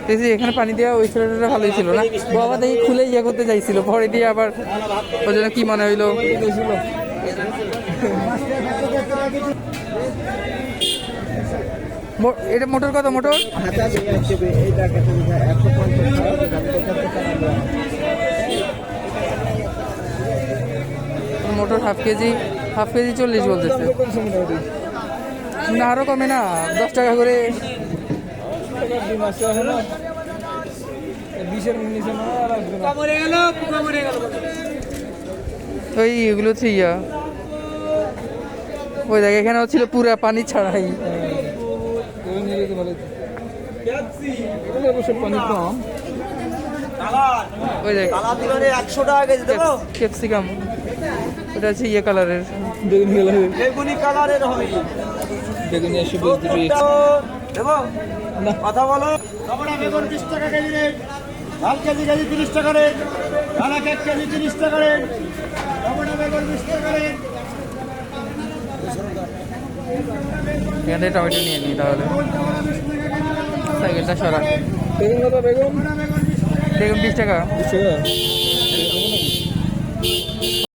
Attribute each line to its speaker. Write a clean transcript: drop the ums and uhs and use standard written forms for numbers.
Speaker 1: দেখছি এখানে পানি দেওয়া ওই ছেলেটা ভালোই ছিল না, বাবা দেখি খুলে ইয়ে করতে চাইছিল, পরে দিয়ে আবার ওই জন্য কি মনে হইলো। এটা মোটর কত? মোটর মোটর হাফ কেজি 40 বলতেছে না, আরো কমে না, 10 টাকা করে। ওই এগুলো হচ্ছে ইয়া, ওই দেখ এখানে ছিল পুরা পানি ছাড়াই। ওই দেখ
Speaker 2: 100 টাকা কেজি দেবো।
Speaker 1: ক্যাপসিকাম, ওটা হচ্ছে ইয়ে কালারের,
Speaker 2: বেগুনি কালারের হবে।
Speaker 1: বেগুনি 120
Speaker 2: দেবো কথা বলো। টমেটো বেগুন 20 টাকা কেজি রেট, লাল কেজি 30 টাকা রেট, ঢালা 1 কেজি 30 টাকা রেট, টমেটো বেগুন 20 টাকা রেট।
Speaker 1: এখান থেকে টমেটো নিয়ে নিই তাহলে, সাইকেলটা সরা।
Speaker 2: বেগুন কত? বেগুন
Speaker 1: 20 টাকা।